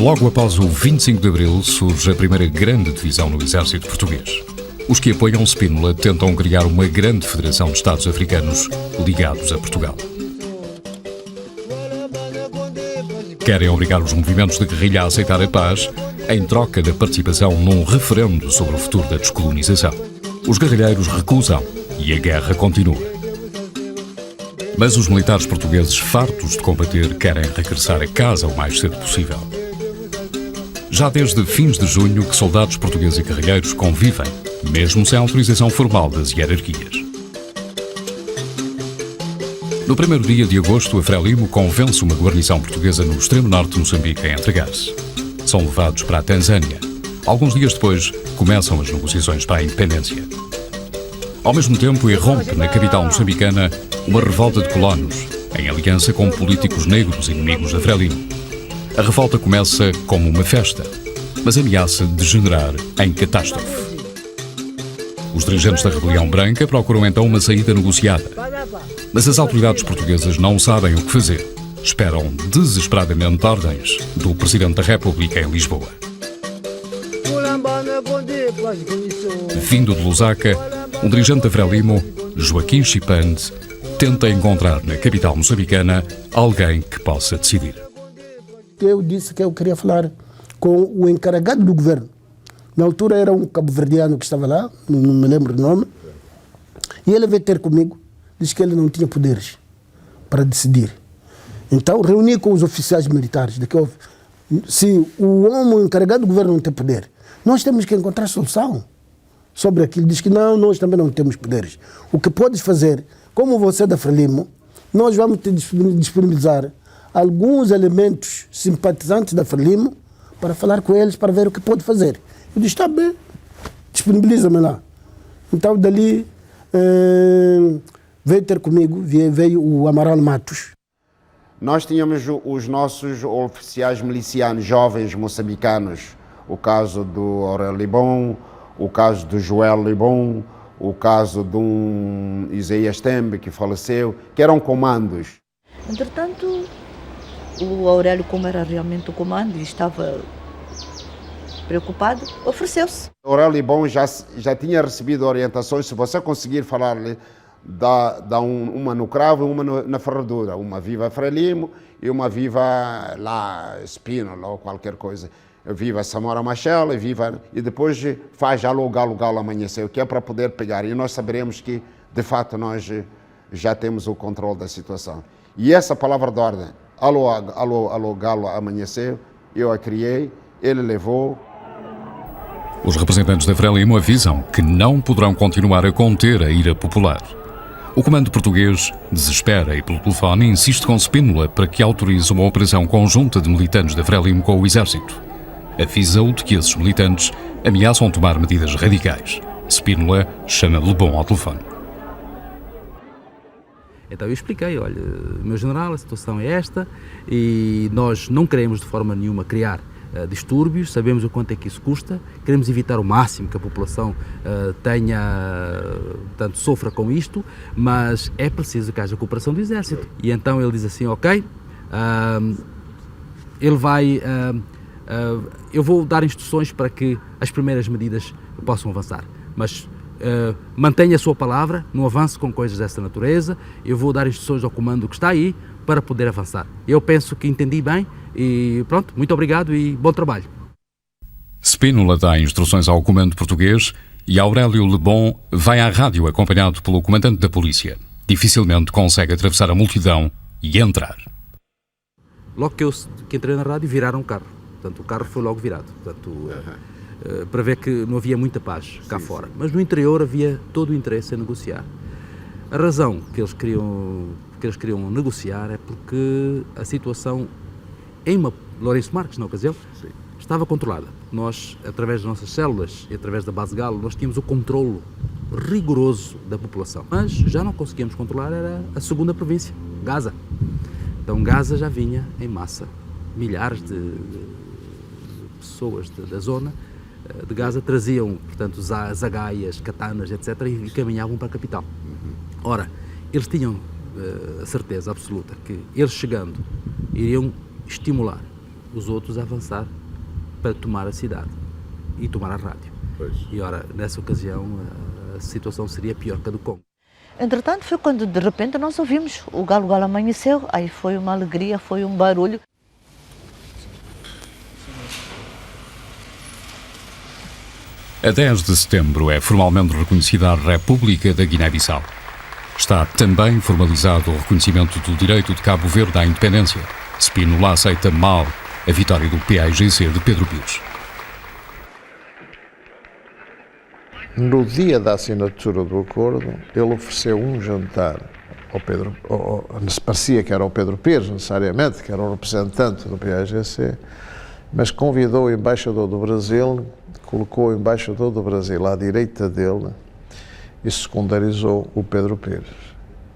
Logo após o 25 de Abril surge a primeira grande divisão no exército português. Os que apoiam Spínola tentam criar uma grande federação de Estados africanos ligados a Portugal. Querem obrigar os movimentos de guerrilha a aceitar a paz em troca da participação num referendo sobre o futuro da descolonização. Os guerrilheiros recusam e a guerra continua. Mas os militares portugueses, fartos de combater, querem regressar a casa o mais cedo possível. Já desde fins de junho que soldados portugueses e guerrilheiros convivem, mesmo sem autorização formal das hierarquias. No primeiro dia de agosto, a Frelimo convence uma guarnição portuguesa no extremo norte de Moçambique a entregar-se. São levados para a Tanzânia. Alguns dias depois, começam as negociações para a independência. Ao mesmo tempo, irrompe na capital moçambicana uma revolta de colonos, em aliança com políticos negros inimigos da Frelimo. A revolta começa como uma festa, mas ameaça degenerar em catástrofe. Os dirigentes da rebelião branca procuram então uma saída negociada. Mas as autoridades portuguesas não sabem o que fazer. Esperam desesperadamente ordens do Presidente da República em Lisboa. Vindo de Lusaka, um dirigente da Frelimo, Joaquim Chipande, tenta encontrar na capital moçambicana alguém que possa decidir. Eu disse que eu queria falar com o encarregado do governo. Na altura era um cabo-verdiano que estava lá, não me lembro o nome, e ele veio ter comigo, disse que ele não tinha poderes para decidir. Então reuni com os oficiais militares, de que se o homem encarregado do governo não tem poder, nós temos que encontrar solução sobre aquilo. Diz que não, nós também não temos poderes. O que podes fazer, como você é da Frelimo, nós vamos te disponibilizar alguns elementos simpatizantes da Frelimo para falar com eles, para ver o que pode fazer. Eu disse, está bem, disponibiliza-me lá. Então dali veio ter comigo, veio o Amaral Matos. Nós tínhamos os nossos oficiais milicianos jovens moçambicanos, o caso do Aurélio Libon, o caso do Joel Libon, o caso de um Isaías Tembe que faleceu, que eram comandos. Entretanto, o Aurélio, como era realmente o comando e estava preocupado, ofereceu-se. O Aurélio Libon já tinha recebido orientações, se você conseguir falar-lhe, dá uma no cravo e uma na ferradura, uma viva Frelimo e uma viva lá Spínola ou qualquer coisa. Viva Samora Machel e depois faz alô galo amanhecer, que é para poder pegar. E nós saberemos que, de fato, nós já temos o controle da situação. E essa palavra de ordem, alô galo amanhecer, eu a criei, ele levou. Os representantes da Frelimo avisam que não poderão continuar a conter a ira popular. O comando português desespera e, pelo telefone, insiste com Spínola para que autorize uma operação conjunta de militantes da Frelimo com o exército. Avisa-o de que esses militantes ameaçam tomar medidas radicais. Spínola chama Lebon ao telefone. Então eu expliquei, olha, meu general, a situação é esta e nós não queremos de forma nenhuma criar distúrbios, sabemos o quanto é que isso custa, queremos evitar o máximo que a população portanto, sofra com isto, mas é preciso que haja cooperação do Exército. E então ele diz assim, ok, ele vai, eu vou dar instruções para que as primeiras medidas possam avançar, mas mantenha a sua palavra, não avance com coisas dessa natureza, eu vou dar instruções ao comando que está aí para poder avançar. Eu penso que entendi bem e pronto, muito obrigado e bom trabalho. Spínola dá instruções ao comando português e Aurélio Lebon vai à rádio acompanhado pelo comandante da polícia. Dificilmente consegue atravessar a multidão e entrar. Logo que entrei na rádio, viraram o carro. Portanto, o carro foi logo virado. Portanto, para ver que não havia muita paz cá fora. Mas no interior havia todo o interesse em negociar. A razão que eles queriam negociar é porque a situação em Lourenço Marques, na ocasião, estava controlada. Nós, através das nossas células e através da base Galo, nós tínhamos o controlo rigoroso da população. Mas já não conseguíamos controlar, era a segunda província, Gaza. Então Gaza já vinha em massa. Milhares de pessoas da zona de Gaza traziam, portanto, zagaias, katanas, etc. e caminhavam para a capital. Ora, eles tinham a certeza absoluta que eles chegando iriam estimular os outros a avançar para tomar a cidade e tomar a rádio. Pois. E ora, nessa ocasião, a situação seria pior que a do Congo. Entretanto, foi quando de repente nós ouvimos o galo amanheceu, aí foi uma alegria, foi um barulho. A 10 de setembro é formalmente reconhecida a República da Guiné-Bissau. Está também formalizado o reconhecimento do direito de Cabo Verde à independência. Spínola aceita mal a vitória do PAIGC de Pedro Pires. No dia da assinatura do acordo, ele ofereceu um jantar ao Pedro, parecia que era ao Pedro Pires, necessariamente, que era o representante do PAIGC, mas convidou o embaixador do Brasil, colocou o embaixador do Brasil à direita dele e secundarizou o Pedro Pires.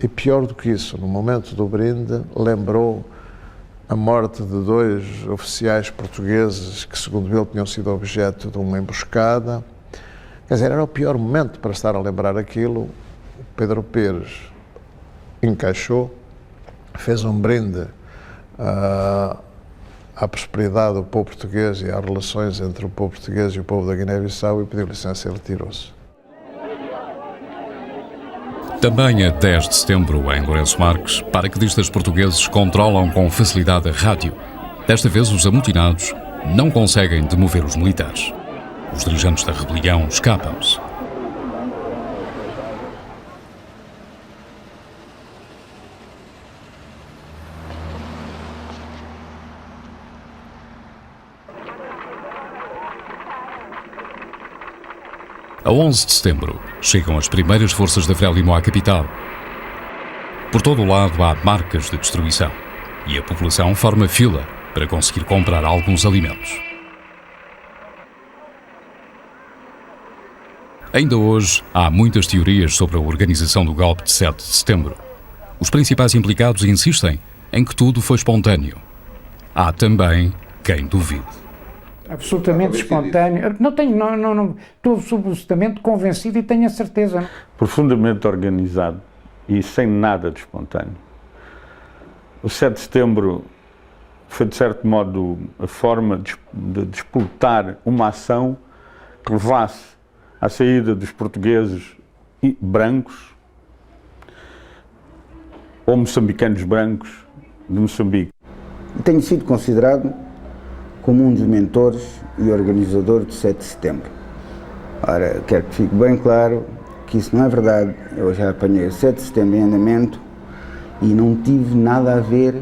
E pior do que isso, no momento do brinde, lembrou a morte de 2 oficiais portugueses que, segundo ele, tinham sido objeto de uma emboscada. Quer dizer, era o pior momento para estar a lembrar aquilo. O Pedro Pires encaixou, fez um brinde à prosperidade do povo português e às relações entre o povo português e o povo da Guiné-Bissau e pediu licença e retirou-se. Também a 10 de setembro, em Lourenço Marques, paraquedistas portugueses controlam com facilidade a rádio. Desta vez, os amotinados não conseguem demover os militares. Os dirigentes da rebelião escapam-se. A 11 de setembro, chegam as primeiras forças da Frelimo à capital. Por todo o lado há marcas de destruição e a população forma fila para conseguir comprar alguns alimentos. Ainda hoje, há muitas teorias sobre a organização do golpe de 7 de setembro. Os principais implicados insistem em que tudo foi espontâneo. Há também quem duvide. Absolutamente espontâneo. Estou absolutamente convencido e tenho a certeza. Profundamente organizado e sem nada de espontâneo. O 7 de setembro foi, de certo modo, a forma de disputar uma ação que levasse à saída dos portugueses brancos ou moçambicanos brancos de Moçambique. Tenho sido considerado como um dos mentores e organizador do 7 de setembro. Ora, quero que fique bem claro que isso não é verdade. Eu já apanhei o 7 de setembro em andamento e não tive nada a ver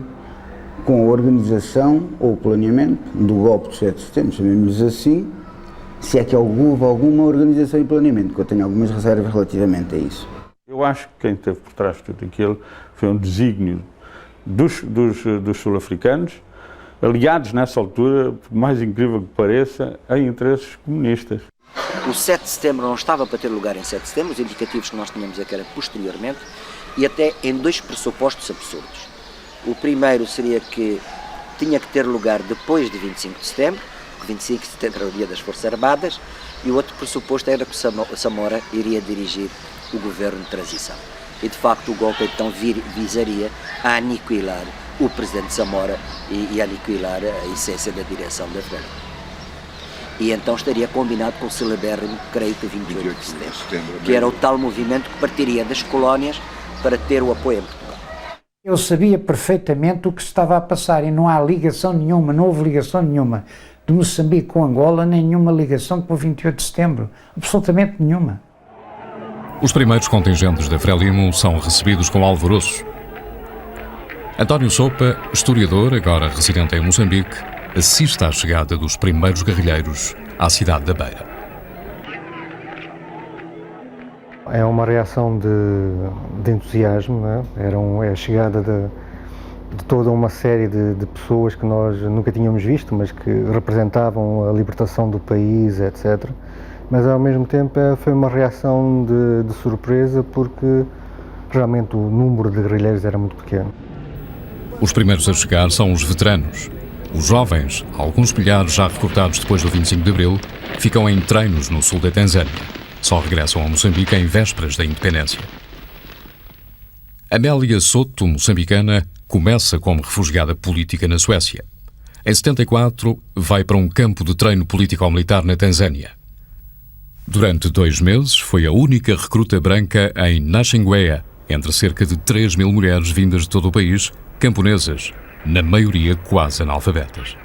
com a organização ou o planeamento do golpe do 7 de setembro, chamemos assim, se é que houve alguma organização e planeamento, que eu tenho algumas reservas relativamente a isso. Eu acho que quem esteve por trás de tudo aquilo foi um desígnio dos sul-africanos, aliados nessa altura, por mais incrível que pareça, a interesses comunistas. O 7 de setembro não estava para ter lugar em 7 de setembro, os indicativos que nós tínhamos é que era posteriormente, e até em 2 pressupostos absurdos. O primeiro seria que tinha que ter lugar depois de 25 de setembro, porque 25 de setembro era o dia das Forças Armadas, e o outro pressuposto era que o Samora iria dirigir o governo de transição. E de facto o golpe então visaria a aniquilar o presidente Samora e aniquilar a essência da direção da Frelimo. E então estaria combinado com o celebérrimo, creio que 28 de setembro, que era o tal movimento que partiria das colónias para ter o apoio em Portugal. Eu sabia perfeitamente o que se estava a passar e não há ligação nenhuma, não houve ligação nenhuma de Moçambique com Angola, nem nenhuma ligação com o 28 de setembro, absolutamente nenhuma. Os primeiros contingentes da Frelimo são recebidos com alvoroço. António Sopa, historiador, agora residente em Moçambique, assiste à chegada dos primeiros guerrilheiros à cidade da Beira. É uma reação de entusiasmo, não é? É a chegada de toda uma série de pessoas que nós nunca tínhamos visto, mas que representavam a libertação do país, etc. Mas ao mesmo tempo foi uma reação de surpresa, porque realmente o número de guerrilheiros era muito pequeno. Os primeiros a chegar são os veteranos. Os jovens, alguns milhares já recrutados depois do 25 de Abril, ficam em treinos no sul da Tanzânia. Só regressam a Moçambique em vésperas da independência. Amélia Soto, moçambicana, começa como refugiada política na Suécia. Em 74, vai para um campo de treino político-militar na Tanzânia. Durante 2 meses, foi a única recruta branca em Nachingwea, entre cerca de 3.000 mulheres vindas de todo o país, camponesas, na maioria quase analfabetas.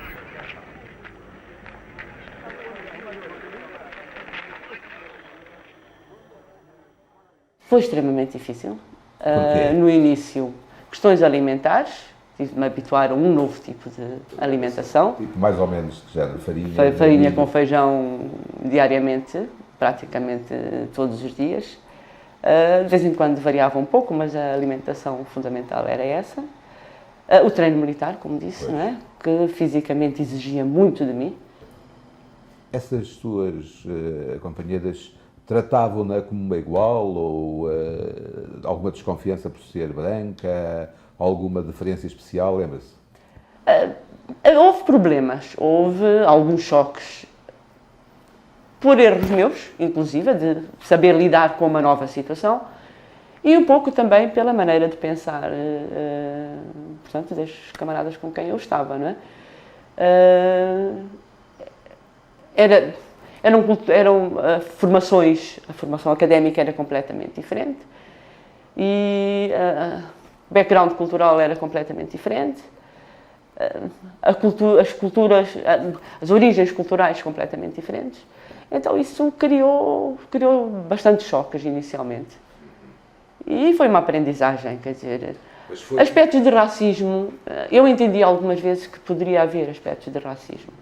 Foi extremamente difícil. No início, questões alimentares, tive de me habituar a um novo tipo de alimentação. Tipo mais ou menos de género, farinha? Farinha com feijão diariamente, praticamente todos os dias. De vez em quando variava um pouco, mas a alimentação fundamental era essa. O treino militar, como disse, não é? Que fisicamente exigia muito de mim. Essas suas companheiras tratavam-na como uma igual ou alguma desconfiança por ser branca, alguma diferença especial, lembra-se? Houve problemas, houve alguns choques, por erros meus, inclusive, de saber lidar com uma nova situação e um pouco também pela maneira de pensar, portanto, das camaradas com quem eu estava, não é? Eram formações, a formação académica era completamente diferente e o background cultural era completamente diferente, as origens culturais completamente diferentes. Então isso criou bastante choques inicialmente. E foi uma aprendizagem, quer dizer, aspectos de racismo, eu entendi algumas vezes que poderia haver aspectos de racismo.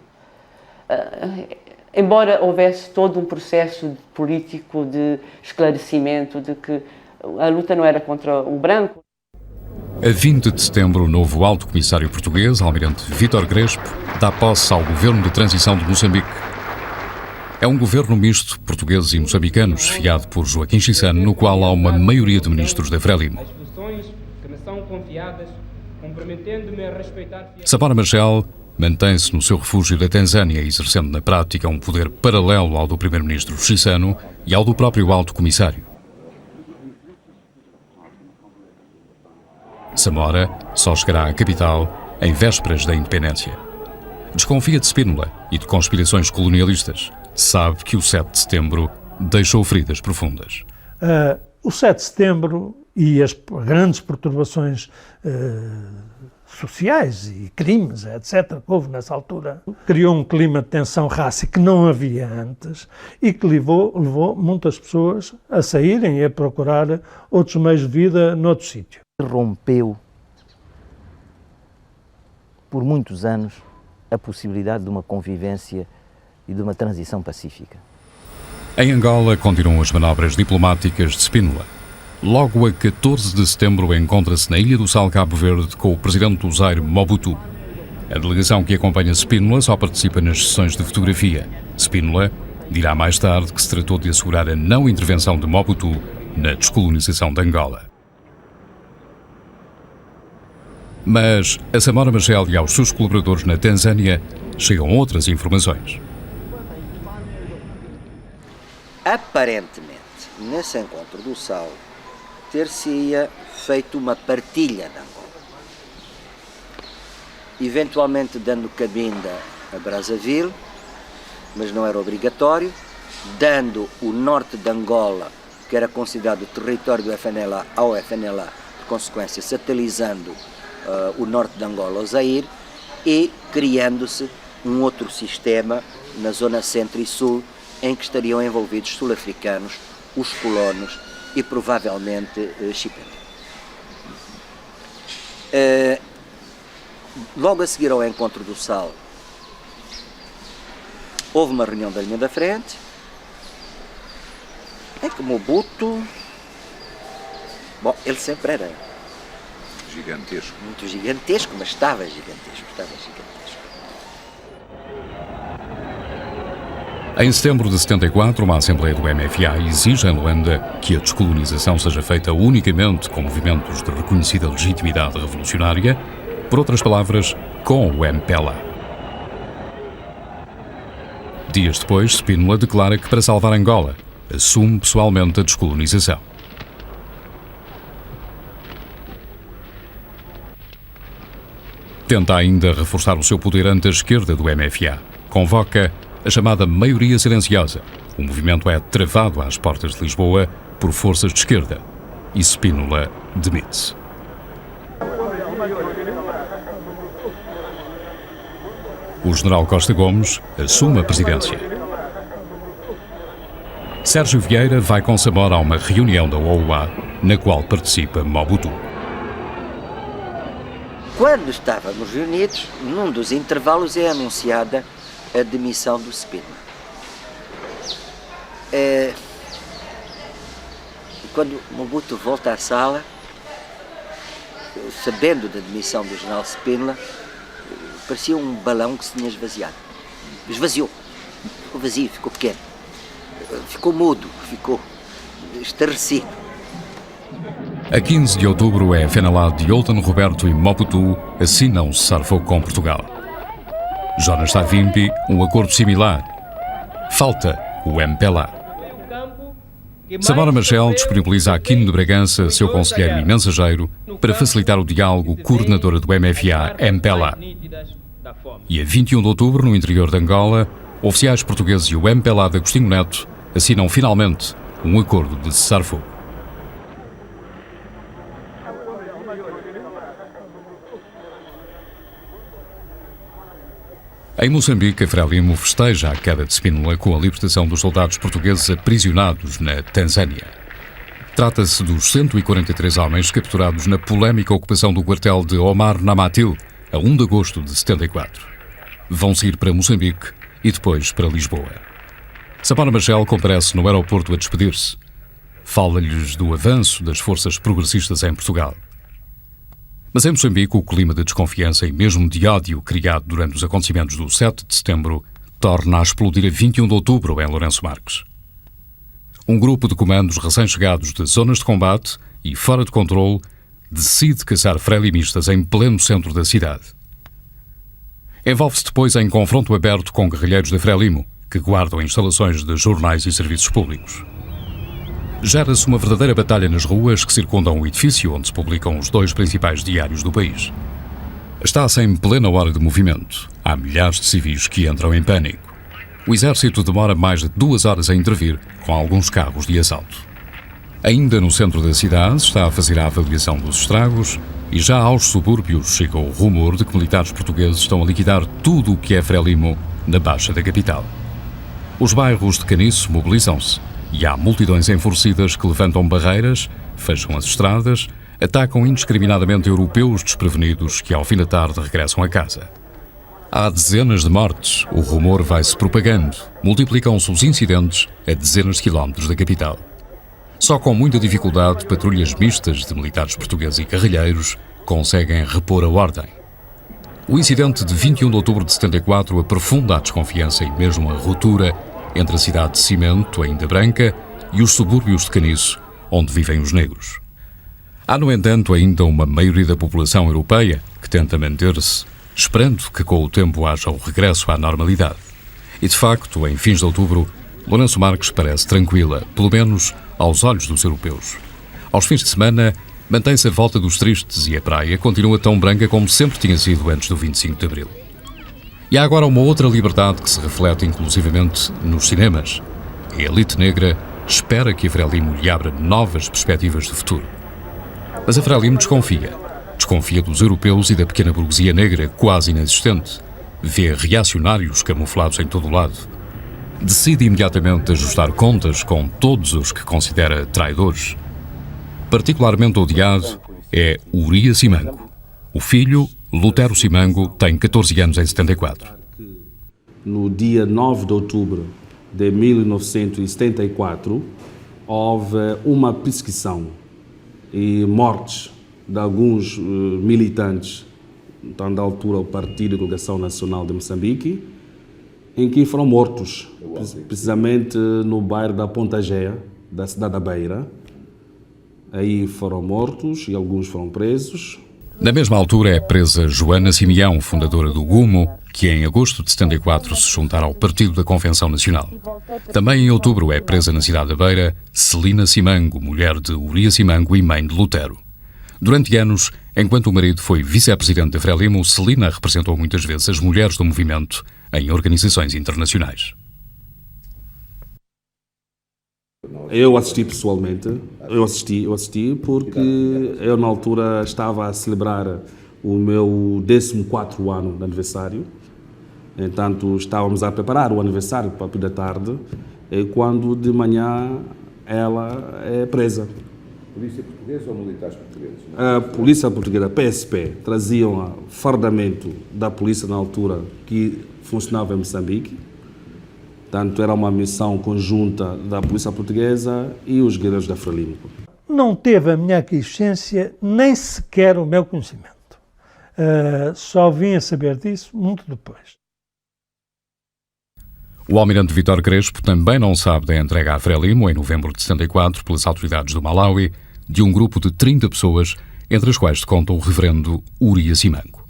Embora houvesse todo um processo político de esclarecimento de que a luta não era contra o branco. A 20 de setembro, o novo alto comissário português, almirante Vítor Crespo, dá posse ao governo de transição de Moçambique. É um governo misto, portugueses e moçambicanos, fiado por Joaquim Chissano, no qual há uma maioria de ministros da Frelimo. Samora Machel mantém-se no seu refúgio da Tanzânia, exercendo na prática um poder paralelo ao do primeiro-ministro Chissano e ao do próprio alto comissário. Samora só chegará à capital em vésperas da independência. Desconfia de Spínola e de conspirações colonialistas. Sabe que o 7 de setembro deixou feridas profundas. O 7 de setembro e as grandes perturbações sociais e crimes, etc., que houve nessa altura, criou um clima de tensão racial que não havia antes e que levou muitas pessoas a saírem e a procurar outros meios de vida noutro sítio. Rompeu, por muitos anos, a possibilidade de uma convivência e de uma transição pacífica. Em Angola continuam as manobras diplomáticas de Spínola. Logo a 14 de setembro encontra-se na Ilha do Sal, Cabo Verde, com o presidente do Zaire, Mobutu. A delegação que acompanha Spínola só participa nas sessões de fotografia. Spínola dirá mais tarde que se tratou de assegurar a não intervenção de Mobutu na descolonização de Angola. Mas a Samora Machel e aos seus colaboradores na Tanzânia chegam outras informações. Aparentemente, nesse encontro do Sal, ter-se-ia feito uma partilha de Angola, eventualmente dando cabinda a Brazzaville, mas não era obrigatório, dando o norte de Angola, que era considerado território do FNLA, ao FNLA, por consequência satelizando o norte de Angola ao Zaire, e criando-se um outro sistema na zona centro e sul, em que estariam envolvidos sul-africanos, os colonos e provavelmente chipenos. Logo a seguir ao encontro do Sal, houve uma reunião da linha da frente, em que Mobutu, bom, ele sempre era gigantesco. Muito gigantesco, mas estava gigantesco. Em setembro de 74, uma Assembleia do MFA exige em Luanda que a descolonização seja feita unicamente com movimentos de reconhecida legitimidade revolucionária, por outras palavras, com o MPLA. Dias depois, Spínola declara que, para salvar Angola, assume pessoalmente a descolonização. Tenta ainda reforçar o seu poder ante a esquerda do MFA. Convoca a chamada maioria silenciosa. O movimento é travado às portas de Lisboa por forças de esquerda e Spínola demite-se. O general Costa Gomes assume a presidência. Sérgio Vieira vai com Samora a uma reunião da OUA, na qual participa Mobutu. Quando estávamos reunidos, num dos intervalos é anunciada a demissão do Spínola. Quando Mobutu volta à sala, sabendo da demissão do general Spínola, parecia um balão que se tinha esvaziado. Esvaziou. Ficou vazio, ficou pequeno. Ficou mudo, ficou estarrecido. A 15 de outubro é finalado de Oltan Roberto e Mobutu assinam um cessar-fogo com Portugal. Jonas Savimbi, um acordo similar. Falta o MPLA. Samora Machel disponibiliza Aquino de Bragança, seu conselheiro e mensageiro, para facilitar o diálogo coordenadora do MFA-MPLA. E a 21 de outubro, no interior de Angola, oficiais portugueses e o MPLA de Agostinho Neto assinam finalmente um acordo de cessar-fogo. Em Moçambique, a Frelimo festeja a queda de Spínola com a libertação dos soldados portugueses aprisionados na Tanzânia. Trata-se dos 143 homens capturados na polémica ocupação do quartel de Omar Namatil, a 1 de agosto de 74. Vão seguir para Moçambique e depois para Lisboa. Samora Machel comparece no aeroporto a despedir-se. Fala-lhes do avanço das forças progressistas em Portugal. Mas em Moçambique, o clima de desconfiança e mesmo de ódio criado durante os acontecimentos do 7 de setembro torna a explodir a 21 de outubro em Lourenço Marques. Um grupo de comandos recém-chegados de zonas de combate e fora de controle decide caçar frelimistas em pleno centro da cidade. Envolve-se depois em confronto aberto com guerrilheiros da Frelimo, que guardam instalações de jornais e serviços públicos. Gera-se uma verdadeira batalha nas ruas que circundam o edifício onde se publicam os 2 principais diários do país. Está-se em plena hora de movimento. Há milhares de civis que entram em pânico. O exército demora mais de 2 horas a intervir, com alguns carros de assalto. Ainda no centro da cidade está a fazer a avaliação dos estragos e já aos subúrbios chega o rumor de que militares portugueses estão a liquidar tudo o que é Frelimo na baixa da capital. Os bairros de Caniço mobilizam-se e há multidões enfurecidas que levantam barreiras, fecham as estradas, atacam indiscriminadamente europeus desprevenidos que ao fim da tarde regressam a casa. Há dezenas de mortes, o rumor vai-se propagando, multiplicam-se os incidentes a dezenas de quilómetros da capital. Só com muita dificuldade, patrulhas mistas de militares portugueses e guerrilheiros conseguem repor a ordem. O incidente de 21 de outubro de 74 aprofunda a desconfiança e mesmo a ruptura entre a cidade de Cimento, ainda branca, e os subúrbios de Caniço, onde vivem os negros. Há, no entanto, ainda uma maioria da população europeia que tenta manter-se, esperando que com o tempo haja o regresso à normalidade. E, de facto, em fins de outubro, Lourenço Marques parece tranquila, pelo menos aos olhos dos europeus. Aos fins de semana, mantém-se a volta dos tristes e a praia continua tão branca como sempre tinha sido antes do 25 de abril. E há agora uma outra liberdade que se reflete inclusivamente nos cinemas. A elite negra espera que a Frelimo lhe abra novas perspectivas de futuro. Mas a Frelimo desconfia. Desconfia dos europeus e da pequena burguesia negra quase inexistente. Vê reacionários camuflados em todo o lado. Decide imediatamente ajustar contas com todos os que considera traidores. Particularmente odiado é Uria Simango. O filho, Lutero Simango, tem 14 anos em 74. No dia 9 de outubro de 1974, houve uma perseguição e mortes de alguns militantes, então, da altura o Partido de Coligação Nacional de Moçambique, em que foram mortos, precisamente no bairro da Ponta Gea, da cidade da Beira. Aí foram mortos e alguns foram presos. Na mesma altura é presa Joana Simeão, fundadora do GUMO, que em agosto de 74 se juntara ao Partido da Convenção Nacional. Também em outubro é presa na cidade da Beira Celina Simango, mulher de Uria Simango e mãe de Lutero. Durante anos Enquanto o marido foi vice-presidente da Frelimo, Celina representou muitas vezes as mulheres do movimento em organizações internacionais. Eu assisti pessoalmente, eu assisti porque eu na altura estava a celebrar o meu 14º ano de aniversário. Entanto, estávamos a preparar o aniversário para a da tarde, quando de manhã ela é presa. Polícia portuguesa ou militares portugueses? A polícia portuguesa, PSP, traziam fardamento da polícia na altura que funcionava em Moçambique. Portanto, era uma missão conjunta da polícia portuguesa e os guerreiros da Frelimo. Não teve a minha aquiescência, nem sequer o meu conhecimento. Só vim a saber disso muito depois. O almirante Vítor Crespo também não sabe da entrega à Frelimo, em novembro de 74, pelas autoridades do Malawi, de um grupo de 30 pessoas, entre as quais se conta o reverendo Urias Simango.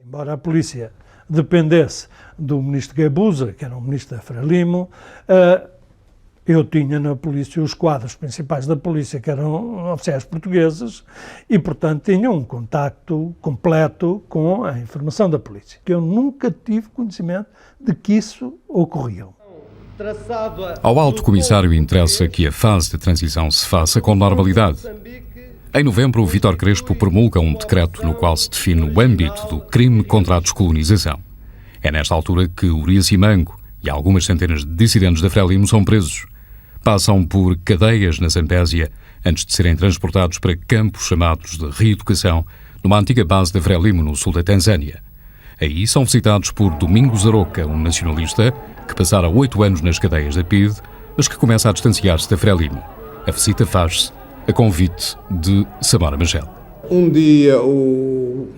Embora a polícia dependesse do ministro Guebuza, que era o ministro da Frelimo, eu tinha na polícia os quadros principais da polícia, que eram oficiais portugueses, e, portanto, tinha um contacto completo com a informação da polícia. Eu nunca tive conhecimento de que isso ocorria. Ao alto comissário interessa que a fase de transição se faça com normalidade. Em novembro, Vítor Crespo promulga um decreto no qual se define o âmbito do crime contra a descolonização. É nesta altura que Urias Simango e algumas centenas de dissidentes da Frelimo são presos. Passam por cadeias na Zambésia antes de serem transportados para campos chamados de reeducação numa antiga base da Frelimo no sul da Tanzânia. Aí são visitados por Domingos Aroca, um nacionalista que passara 8 anos nas cadeias da PIDE, mas que começa a distanciar-se da Frelimo. A visita faz-se a convite de Samora Magel. Um dia o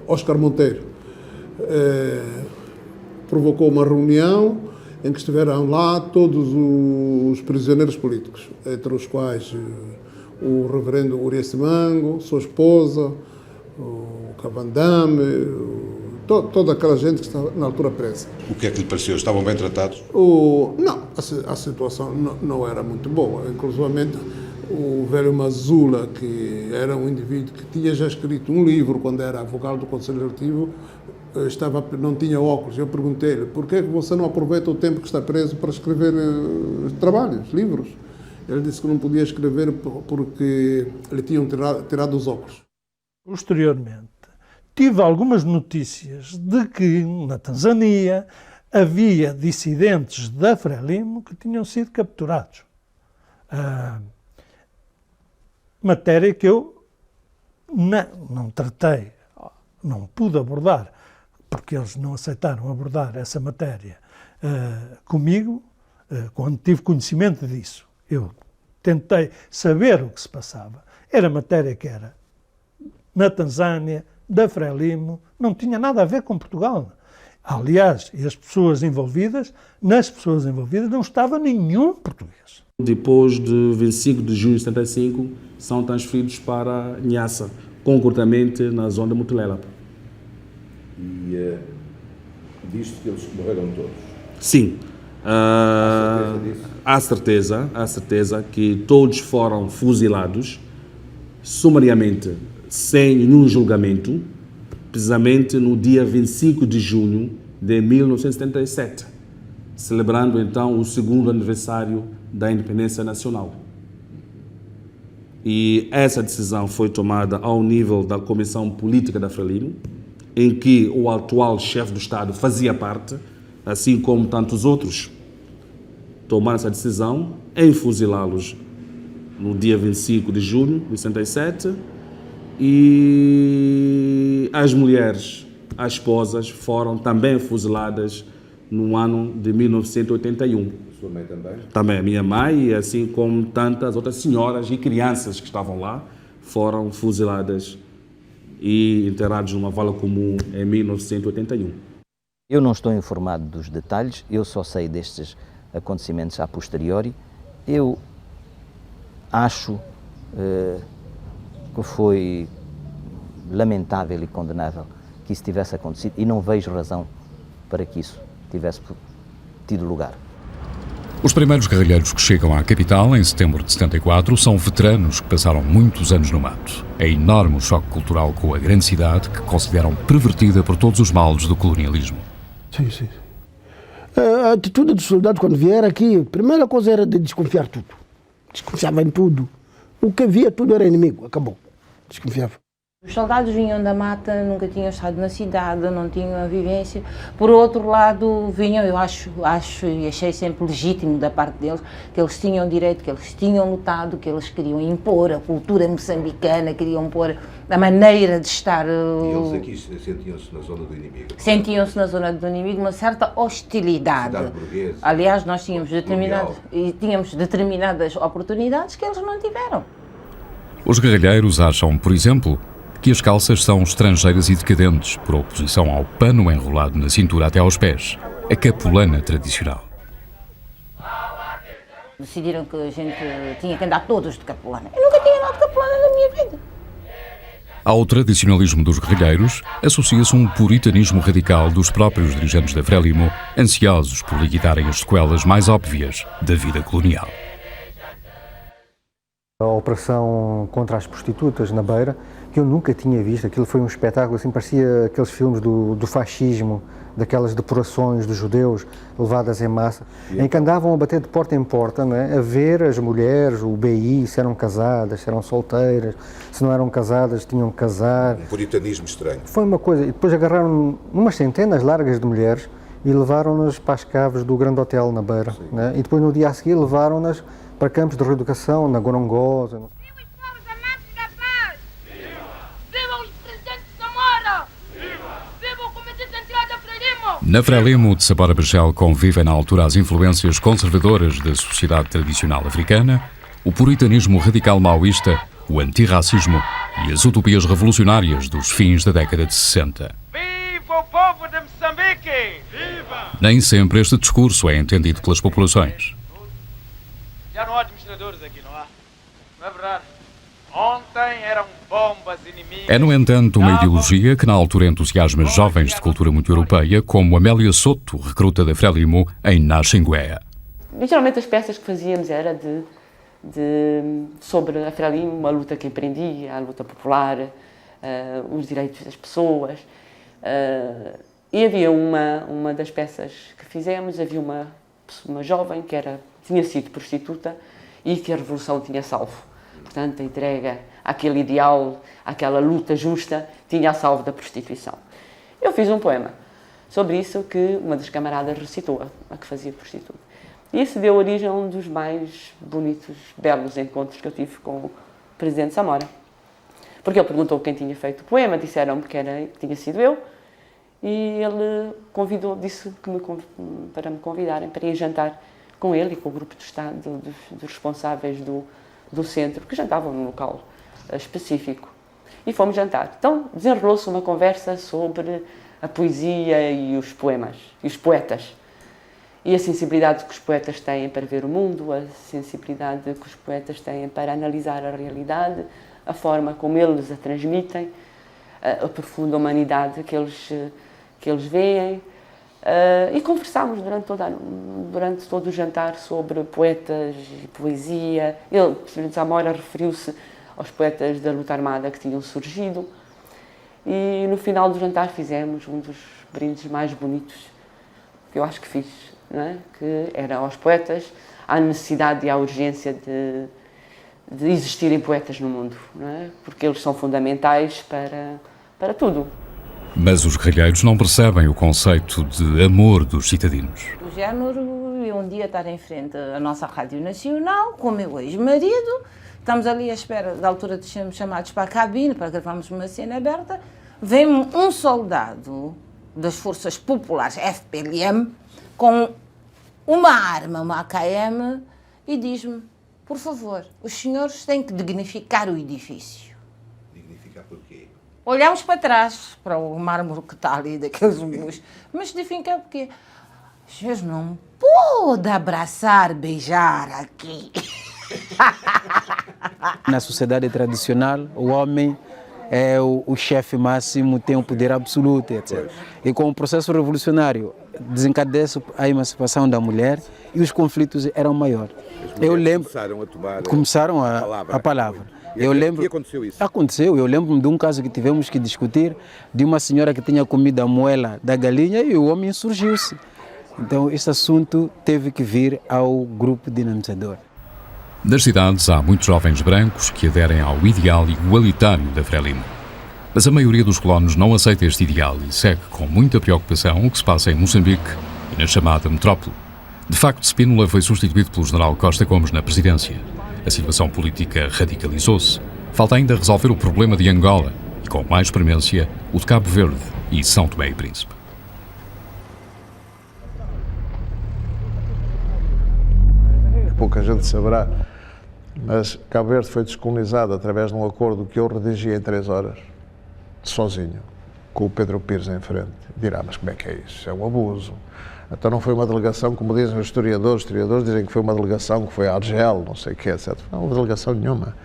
Oscar Monteiro provocou uma reunião em que estiveram lá todos os prisioneiros políticos, entre os quais o reverendo Urias Simango, sua esposa, o Cavandame, toda aquela gente que estava na altura presa. O que é que lhe pareceu? Estavam bem tratados? Não, a situação não era muito boa. Inclusivamente, o velho Mazula, que era um indivíduo que tinha já escrito um livro quando era vogal do Conselho Legislativo, não tinha óculos. Eu perguntei-lhe, por que você não aproveita o tempo que está preso para escrever trabalhos, livros? Ele disse que não podia escrever porque lhe tinham tirado os óculos. Posteriormente, tive algumas notícias de que na Tanzânia havia dissidentes da Frelimo que tinham sido capturados. Matéria que eu não tratei, não pude abordar, porque eles não aceitaram abordar essa matéria comigo, quando tive conhecimento disso. Eu tentei saber o que se passava. Era matéria que era na Tanzânia, da Frelimo, não tinha nada a ver com Portugal. Aliás, e nas pessoas envolvidas não estava nenhum português. Depois de 25 de junho de 75, são transferidos para Niassa, concretamente na zona de Mutulela. E visto que eles morreram todos? Sim. Há certeza que todos foram fuzilados sumariamente, sem nenhum julgamento, precisamente no dia 25 de junho de 1977, celebrando então o 2º aniversário da independência nacional. E essa decisão foi tomada ao nível da Comissão Política da Frelimo, em que o atual chefe do Estado fazia parte, assim como tantos outros. Tomaram essa decisão em fuzilá-los no dia 25 de junho de 67, e as mulheres, as esposas, foram também fuziladas no ano de 1981. Sua mãe também? Também a minha mãe, assim como tantas outras senhoras e crianças que estavam lá, foram fuziladas e enterrados numa vala comum em 1981. Eu não estou informado dos detalhes, eu só sei destes acontecimentos a posteriori. Eu acho que foi lamentável e condenável que isso tivesse acontecido e não vejo razão para que isso tivesse tido lugar. Os primeiros guerrilheiros que chegam à capital em setembro de 74 são veteranos que passaram muitos anos no mato. É enorme o choque cultural com a grande cidade que consideram pervertida por todos os males do colonialismo. Sim, sim. A atitude dos soldados quando vieram aqui, a primeira coisa era de desconfiar tudo. Desconfiava em tudo. O que via tudo era inimigo, acabou. Desconfiava. Os soldados vinham da mata, nunca tinham estado na cidade, não tinham a vivência. Por outro lado, vinham, eu acho e achei sempre legítimo da parte deles, que eles tinham direito, que eles tinham lutado, que eles queriam impor a cultura moçambicana, queriam impor a maneira de estar. E eles aqui sentiam-se na zona do inimigo? Sentiam-se na zona do inimigo uma certa hostilidade. Aliás, nós tínhamos determinadas oportunidades que eles não tiveram. Os guerrilheiros acham, por exemplo, que as calças são estrangeiras e decadentes, por oposição ao pano enrolado na cintura até aos pés, a capulana tradicional. Decidiram que a gente tinha que andar todos de capulana. Eu nunca tinha andado de capulana na minha vida. Ao tradicionalismo dos guerrilheiros, associa-se um puritanismo radical dos próprios dirigentes da Frelimo, ansiosos por liquidarem as sequelas mais óbvias da vida colonial. A operação contra as prostitutas na Beira, que eu nunca tinha visto, aquilo foi um espetáculo, assim, parecia aqueles filmes do fascismo, daquelas depurações dos judeus levadas em massa, em que andavam a bater de porta em porta, não é? A ver as mulheres, o BI, se eram casadas, se eram solteiras, se não eram casadas, tinham que casar. Um puritanismo estranho. Foi uma coisa, e depois agarraram umas centenas largas de mulheres e levaram-nas para as caves do Grande Hotel na Beira, né? E depois no dia a seguir levaram-nas para campos de reeducação na Gorongosa. Na Frelimo de Sabora Bergel convivem na altura as influências conservadoras da sociedade tradicional africana, o puritanismo radical maoísta, o antirracismo e as utopias revolucionárias dos fins da década de 60. Viva o povo de Moçambique! Viva! Nem sempre este discurso é entendido pelas populações. Já não há administradores aqui, não há? Não é verdade? Ontem eram bombas inimigas. É, no entanto, uma ideologia que na altura entusiasma jovens de cultura muito europeia, como Amélia Soto, recruta da Frelimo, em Naxinguéa. Geralmente as peças que fazíamos era sobre a Frelimo, uma luta que empreendia, a luta popular, os direitos das pessoas. E havia uma das peças que fizemos, havia uma jovem que tinha sido prostituta e que a Revolução tinha salvo. Portanto, a entrega àquele ideal, àquela luta justa, tinha a salvo da prostituição. Eu fiz um poema sobre isso que uma das camaradas recitou, a que fazia prostituta. E isso deu origem a um dos mais bonitos, belos encontros que eu tive com o presidente Samora. Porque ele perguntou quem tinha feito o poema, disseram-me que tinha sido eu, e ele disse para me convidarem para ir jantar com ele e com o grupo de Estado dos responsáveis do centro, que jantavam num local específico. E fomos jantar. Então desenrolou-se uma conversa sobre a poesia e os poemas, e os poetas. E a sensibilidade que os poetas têm para ver o mundo, a sensibilidade que os poetas têm para analisar a realidade, a forma como eles a transmitem, a profunda humanidade que eles veem. E conversámos durante todo o jantar sobre poetas e poesia. O Presidente Samora referiu-se aos poetas da luta armada que tinham surgido. E no final do jantar fizemos um dos brindes mais bonitos que eu acho que fiz, não é? Que era aos poetas, à necessidade e à urgência de existirem poetas no mundo, não é? Porque eles são fundamentais para tudo. Mas os guerrilheiros não percebem o conceito de amor dos citadinos. Do género, eu um dia estar em frente à nossa Rádio Nacional com o meu ex-marido, estamos ali à espera da altura de sermos chamados para a cabine para gravarmos uma cena aberta, vem um soldado das Forças Populares, FPLM, com uma arma, uma AKM, e diz-me, por favor, os senhores têm que dignificar o edifício. Dignificar por quê? Olhamos para trás, para o mármore que está ali, daqueles musgos, mas dignificar porque os senhores não podem abraçar, beijar aqui. Na sociedade tradicional, o homem é o chefe máximo, tem o poder absoluto, etc. E com o processo revolucionário, desencadeia a emancipação da mulher e os conflitos eram maiores. Eu lembro, Começaram a tomar começaram a palavra. Eu lembro, e aconteceu isso? Aconteceu. Eu lembro-me de um caso que tivemos que discutir, de uma senhora que tinha comido a moela da galinha e o homem insurgiu-se. Então, este assunto teve que vir ao grupo dinamizador. Das cidades, há muitos jovens brancos que aderem ao ideal igualitário da Frelimo. Mas a maioria dos colonos não aceita este ideal e segue com muita preocupação o que se passa em Moçambique e na chamada metrópole. De facto, Spínola foi substituído pelo general Costa Gomes na presidência. A situação política radicalizou-se. Falta ainda resolver o problema de Angola e, com mais premência, o de Cabo Verde e São Tomé e Príncipe. Pouca gente saberá, mas Cabo Verde foi descolonizado através de um acordo que eu redigi em 3 horas, sozinho, com o Pedro Pires em frente. Dirá, mas como é que é isso? Isso é um abuso. Então não foi uma delegação, como dizem os historiadores dizem que foi uma delegação que foi a Argel, não sei o que, etc. Não houve delegação nenhuma.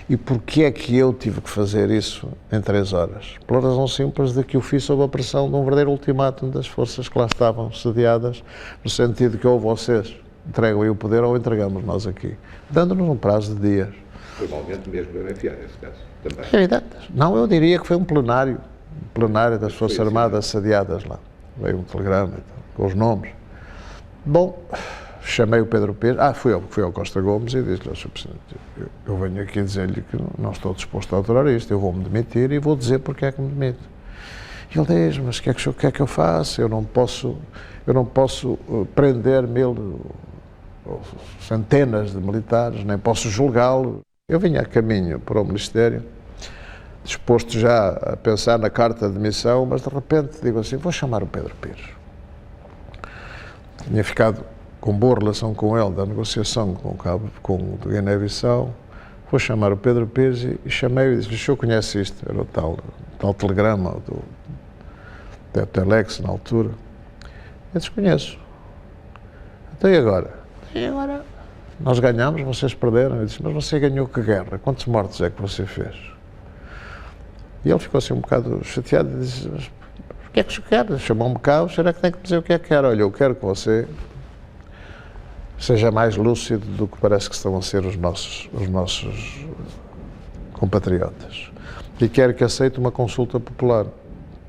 E porquê é que eu tive que fazer isso em 3 horas? Pela razão simples de que o fiz sob a pressão de um verdadeiro ultimátum das forças que lá estavam sediadas, no sentido que ou vocês entregam aí o poder ou entregamos nós aqui, dando-nos um prazo de dias. Formalmente mesmo do MFA, nesse caso, também. É evidente. Não, eu diria que foi um plenário das Forças Armadas sediadas lá. Veio um telegrama com os nomes. Bom, chamei o Pedro Pires, fui ao Costa Gomes e disse-lhe, Sr. Presidente, eu venho aqui dizer-lhe que não estou disposto a autorar isto, eu vou-me demitir e vou dizer porque é que me demito. E ele diz, mas o que é que eu faço? Eu não posso prender centenas de militares, nem posso julgá-lo. Eu vinha a caminho para o Ministério, disposto já a pensar na carta de demissão, mas de repente digo assim, vou chamar o Pedro Pires. Tinha ficado com boa relação com ele, da negociação com o Guiné-Bissau, vou chamar o Pedro Pires e chamei-o e disse, o senhor conhece isto? Era o tal telegrama do Telex na altura. Eu desconheço. Então e agora? E agora? Nós ganhamos, vocês perderam. Eu disse, mas você ganhou que guerra? Quantos mortos é que você fez? E ele ficou assim um bocado chateado e disse, mas o que é que o senhor quer? Chamou-me cá, o senhor é que tem que dizer o que é que quer. Olha, eu quero que você seja mais lúcido do que parece que estão a ser os nossos compatriotas. E quero que aceite uma consulta popular.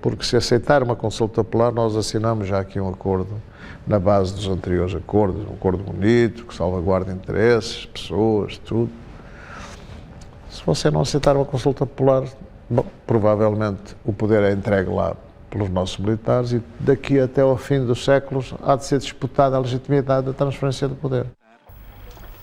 Porque se aceitar uma consulta popular, nós assinamos já aqui um acordo na base dos anteriores acordos, um acordo bonito, que salvaguarda interesses, pessoas, tudo. Se você não aceitar uma consulta popular, bom, provavelmente o poder é entregue lá pelos nossos militares e daqui até ao fim dos séculos há de ser disputada a legitimidade da transferência do poder.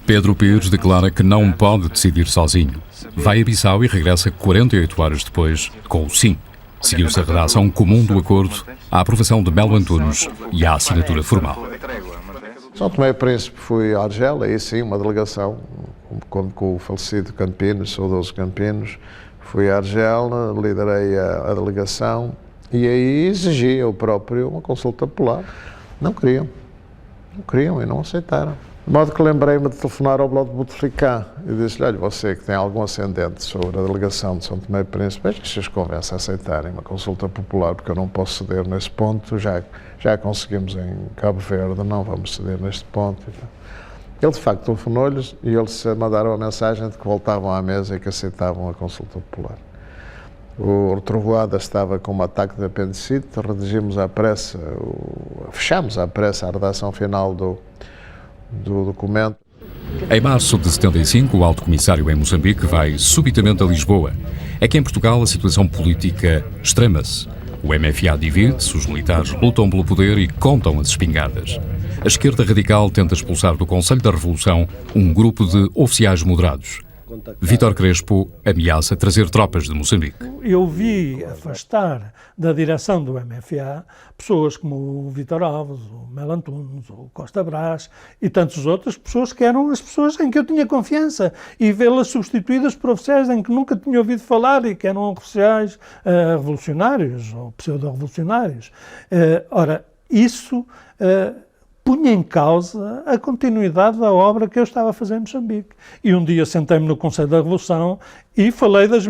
Pedro Pires declara que não pode decidir sozinho. Vai a Bissau e regressa 48 horas depois com o sim. Seguiu-se a redação comum do acordo, a aprovação de Melo Antunes e a assinatura formal. São Tomé e Príncipe fui a Argel, aí sim, uma delegação, com o falecido Campinos, saudoso Campinos. Fui a Argel, liderei a delegação e aí exigi eu próprio uma consulta popular. Não queriam e não aceitaram. De modo que lembrei-me de telefonar ao Bloco de Bouteflika e disse-lhe, olha, você que tem algum ascendente sobre a delegação de São Tomé e Príncipe, veja se os convence a aceitarem uma consulta popular, porque eu não posso ceder nesse ponto, já conseguimos em Cabo Verde, não vamos ceder neste ponto. Ele, de facto, telefonou-lhes e eles mandaram a mensagem de que voltavam à mesa e que aceitavam a consulta popular. O Trovoada estava com um ataque de apendicite, redigimos à pressa, fechámos à pressa a redação final do documento. Em março de 75, o alto comissário em Moçambique vai subitamente a Lisboa. É que em Portugal a situação política extrema-se. O MFA divide-se, os militares lutam pelo poder e contam as espingardas. A esquerda radical tenta expulsar do Conselho da Revolução um grupo de oficiais moderados. Vítor Crespo ameaça trazer tropas de Moçambique. Eu vi afastar da direção do MFA pessoas como o Vítor Alves, o Melo Antunes, o Costa Brás e tantas outras pessoas que eram as pessoas em que eu tinha confiança e vê-las substituídas por oficiais em que nunca tinha ouvido falar e que eram oficiais revolucionários ou pseudo-revolucionários. Ora, isso punha em causa a continuidade da obra que eu estava a fazer em Moçambique. E um dia sentei-me no Conselho da Revolução e falei dos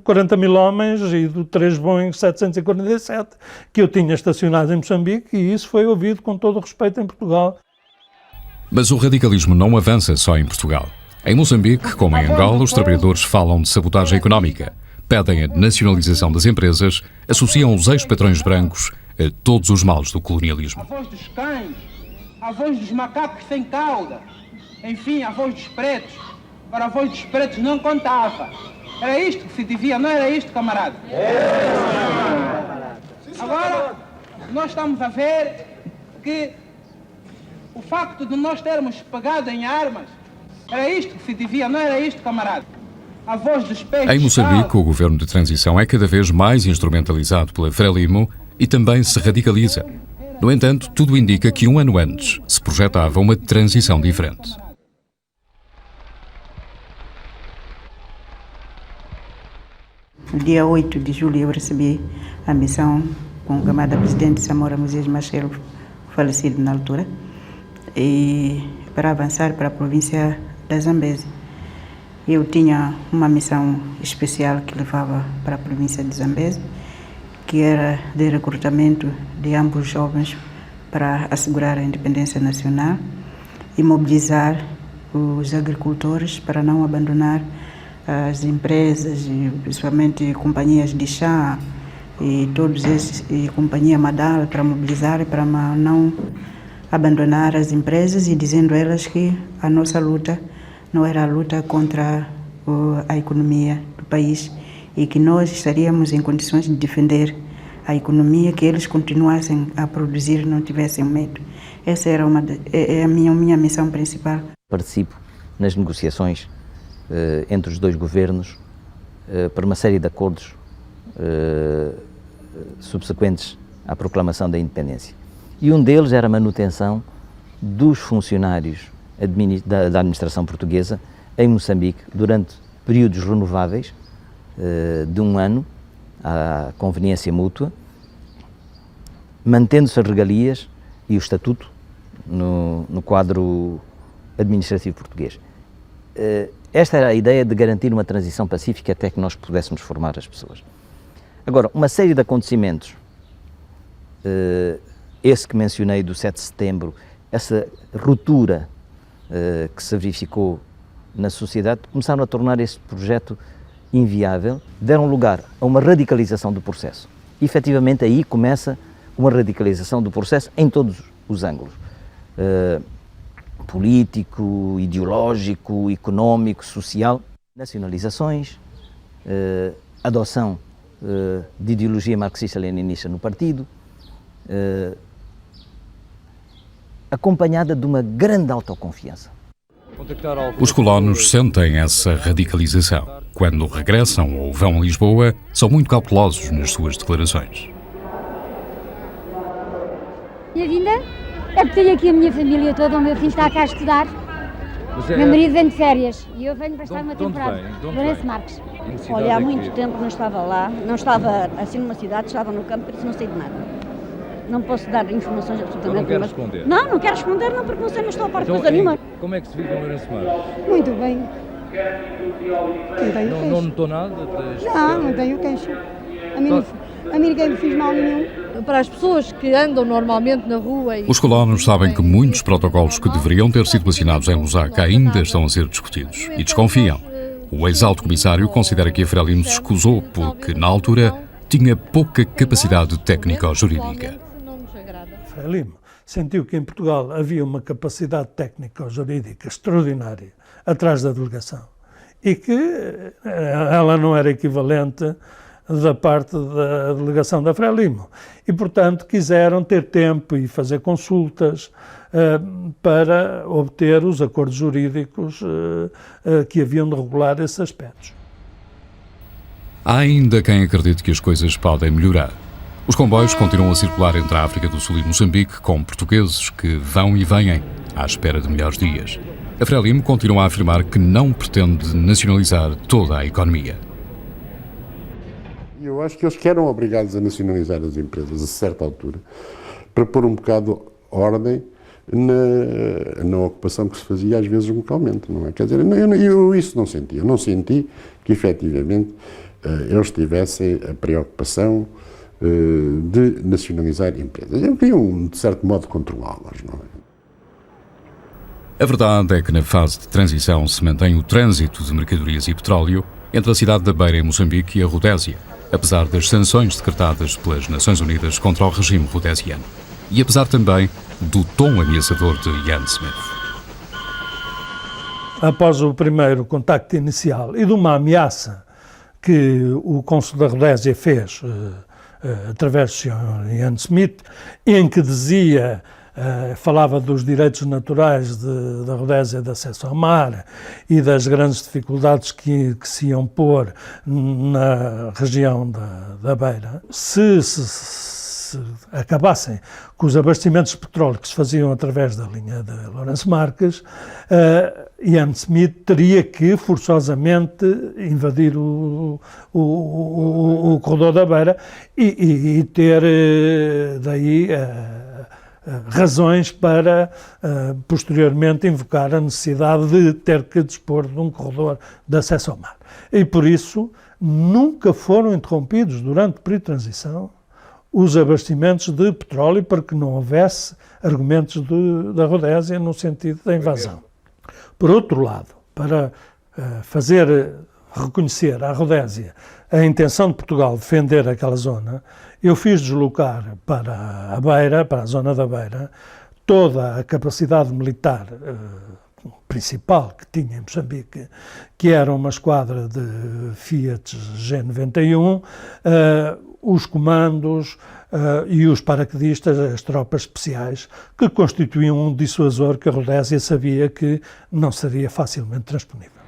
40 mil homens e do 3 Boeing 747 que eu tinha estacionado em Moçambique, e isso foi ouvido com todo o respeito em Portugal. Mas o radicalismo não avança só em Portugal. Em Moçambique, como em Angola, os trabalhadores falam de sabotagem económica, pedem a nacionalização das empresas, associam os ex-patrões brancos a todos os males do colonialismo. A voz dos cães, a voz dos macacos sem cauda, enfim, a voz dos pretos. Para a voz dos pretos não contava. Era isto que se devia, não era isto, camarada? Agora, nós estamos a ver que o facto de nós termos pegado em armas, era isto que se devia, não era isto, camarada? A voz dos peixes. Em Moçambique, o governo de transição é cada vez mais instrumentalizado pela Frelimo e também se radicaliza. No entanto, tudo indica que um ano antes se projetava uma transição diferente. No dia 8 de julho eu recebi a missão com o camarada presidente Samora Moisés Machel, falecido na altura, e para avançar para a província da Zambésia. Eu tinha uma missão especial que levava para a província de Zambésia, que era de recrutamento de ambos jovens para assegurar a independência nacional e mobilizar os agricultores para não abandonar as empresas, e principalmente companhias de chá e todos esses, e companhia Madal, para mobilizar e para não abandonar as empresas, e dizendo a elas que a nossa luta não era a luta contra a economia do país e que nós estaríamos em condições de defender a economia, que eles continuassem a produzir, não tivessem medo. Essa era a minha missão principal. Participo nas negociações entre os dois governos para uma série de acordos subsequentes à proclamação da independência. E um deles era a manutenção dos funcionários da administração portuguesa em Moçambique durante períodos renováveis de um ano, à conveniência mútua, mantendo-se as regalias e o estatuto no quadro administrativo português. Esta era a ideia de garantir uma transição pacífica até que nós pudéssemos formar as pessoas. Agora, uma série de acontecimentos, esse que mencionei do 7 de setembro, essa ruptura que se verificou na sociedade, começaram a tornar este projeto inviável, deram lugar a uma radicalização do processo. E, efetivamente, aí começa uma radicalização do processo em todos os ângulos. Político, ideológico, económico, social, nacionalizações, adoção de ideologia marxista-leninista no partido, acompanhada de uma grande autoconfiança. Os colonos sentem essa radicalização. Quando regressam ou vão a Lisboa, são muito cautelosos nas suas declarações. Minha vinda é porque tenho aqui a minha família toda, o meu filho está cá a estudar. Meu marido vem de férias e eu venho para estar uma temporada. Lourenço Marques. Olha, há muito tempo não estava lá, não estava assim numa cidade, estava no campo, por isso não sei de nada. Não posso dar informações absolutamente. Não quero responder? Não quero responder, não, porque não sei, não estou a par de coisa nenhuma. Como é que se vive em Lourenço Marques? Muito bem. Não notou nada? Não tenho queixo. A mim ninguém me fez mal nenhum. Para as pessoas que andam normalmente na rua... Os colonos sabem que muitos protocolos que deveriam ter sido assinados em Lusaka ainda estão a ser discutidos e desconfiam. O ex-alto comissário considera que a Frelimo se escusou porque, na altura, tinha pouca capacidade técnico-jurídica. Frelimo sentiu que em Portugal havia uma capacidade técnico-jurídica extraordinária atrás da delegação e que ela não era equivalente da parte da delegação da Frelimo e, portanto, quiseram ter tempo e fazer consultas para obter os acordos jurídicos que haviam de regular esses aspectos. Há ainda quem acredite que as coisas podem melhorar. Os comboios continuam a circular entre a África do Sul e Moçambique com portugueses que vão e vêm à espera de melhores dias. A Frelimo continua a afirmar que não pretende nacionalizar toda a economia. Eu acho que eles que eram obrigados a nacionalizar as empresas a certa altura para pôr um bocado de ordem na ocupação que se fazia às vezes localmente, não é? Quer dizer, eu isso não senti. Eu não senti que efetivamente eles tivessem a preocupação de nacionalizar empresas. Eles queriam, de certo modo, controlá-las, não é? A verdade é que na fase de transição se mantém o trânsito de mercadorias e petróleo entre a cidade da Beira, em Moçambique, e a Rodésia, apesar das sanções decretadas pelas Nações Unidas contra o regime rodesiano. E apesar também do tom ameaçador de Ian Smith. Após o primeiro contacto inicial e de uma ameaça que o cônsul da Rodésia fez através do Sr. Ian Smith, em que dizia, falava dos direitos naturais da Rodésia de acesso ao mar e das grandes dificuldades que se iam pôr na região da Beira, se acabassem com os abastecimentos de petróleo que se faziam através da linha de Lourenço Marques, Ian Smith teria que forçosamente invadir o corredor da Beira e ter daí razões para posteriormente invocar a necessidade de ter que dispor de um corredor de acesso ao mar. E por isso nunca foram interrompidos durante o período de transição os abastecimentos de petróleo para que não houvesse argumentos da Rodésia no sentido da invasão. Por outro lado, para reconhecer à Rodésia a intenção de Portugal de defender aquela zona, eu fiz deslocar para a Beira, para a zona da Beira, toda a capacidade militar principal que tinha em Moçambique, que era uma esquadra de Fiat G91, os comandos e os paraquedistas, as tropas especiais, que constituíam um dissuasor que a Rodésia sabia que não seria facilmente transponível.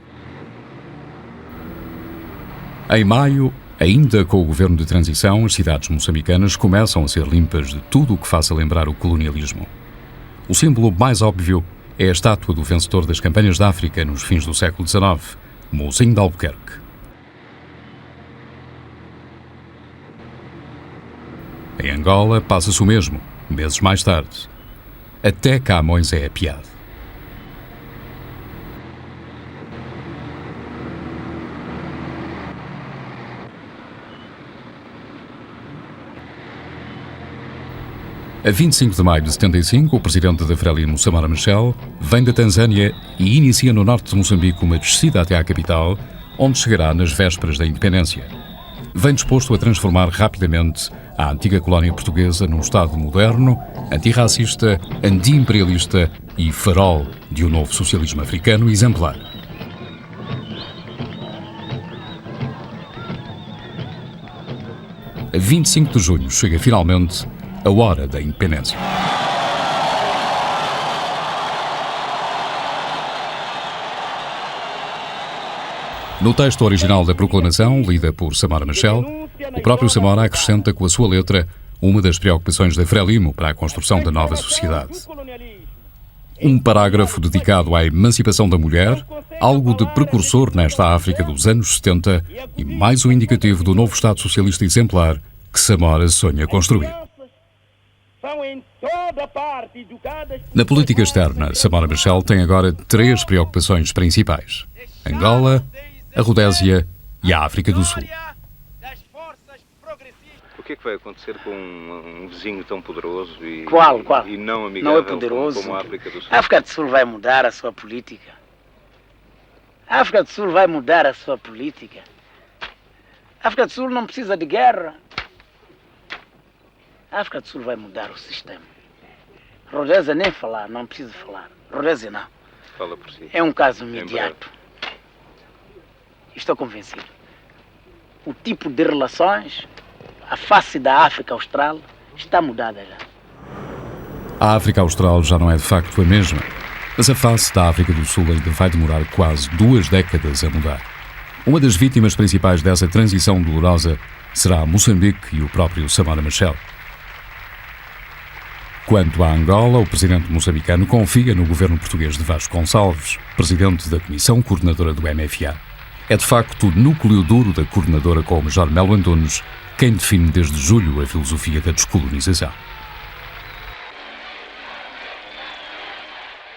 Em maio, ainda com o governo de transição, as cidades moçambicanas começam a ser limpas de tudo o que faça lembrar o colonialismo. O símbolo mais óbvio é a estátua do vencedor das campanhas da África nos fins do século XIX, Mozinho de Albuquerque. Em Angola passa-se o mesmo, meses mais tarde. Até Camões é apiado. A 25 de maio de 75, o presidente da Frelimo, Samora Machel, vem da Tanzânia e inicia no norte de Moçambique uma descida até à capital, onde chegará nas vésperas da independência. Vem disposto a transformar rapidamente a antiga colónia portuguesa num Estado moderno, antirracista, anti-imperialista e farol de um novo socialismo africano exemplar. A 25 de junho chega finalmente a hora da independência. No texto original da proclamação, lida por Samora Machel, o próprio Samora acrescenta com a sua letra uma das preocupações da Frelimo para a construção da nova sociedade. Um parágrafo dedicado à emancipação da mulher, algo de precursor nesta África dos anos 70 e mais um indicativo do novo Estado socialista exemplar que Samora sonha construir. Na política externa, Samora Machel tem agora 3 preocupações principais: Angola, a Rodésia e a África do Sul. O que é que vai acontecer com um vizinho tão poderoso e não amigável não é poderoso. como a África do Sul? A África do Sul vai mudar a sua política. A África do Sul vai mudar a sua política. A África do Sul não precisa de guerra. A África do Sul vai mudar o sistema. Rodésia nem falar, não precisa falar. Rodésia não. Fala por si. É um caso imediato. Estou convencido. O tipo de relações, a face da África Austral está mudada já. A África Austral já não é de facto a mesma, mas a face da África do Sul ainda vai demorar quase 2 décadas a mudar. Uma das vítimas principais dessa transição dolorosa será Moçambique e o próprio Samora Machel. Quanto à Angola, o presidente moçambicano confia no governo português de Vasco Gonçalves, presidente da Comissão Coordenadora do MFA. É de facto o núcleo duro da coordenadora com o Major Melo Antunes quem define desde julho a filosofia da descolonização.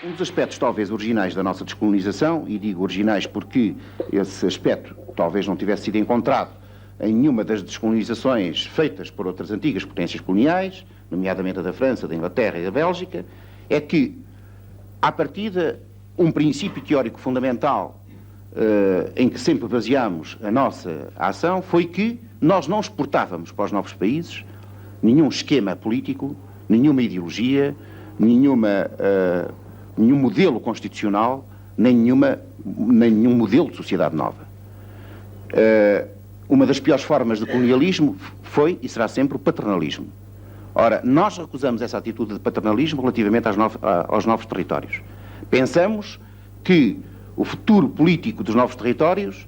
Um dos aspectos talvez originais da nossa descolonização, e digo originais porque esse aspecto talvez não tivesse sido encontrado em nenhuma das descolonizações feitas por outras antigas potências coloniais, nomeadamente a da França, da Inglaterra e da Bélgica, é que À partida, um princípio teórico fundamental em que sempre baseamos a nossa ação foi que nós não exportávamos para os novos países nenhum esquema político, nenhuma ideologia, nenhum modelo constitucional, nem nenhum modelo de sociedade nova. Uma das piores formas de colonialismo foi e será sempre o paternalismo. Ora, nós recusamos essa atitude de paternalismo relativamente aos novos territórios. Pensamos que o futuro político dos novos territórios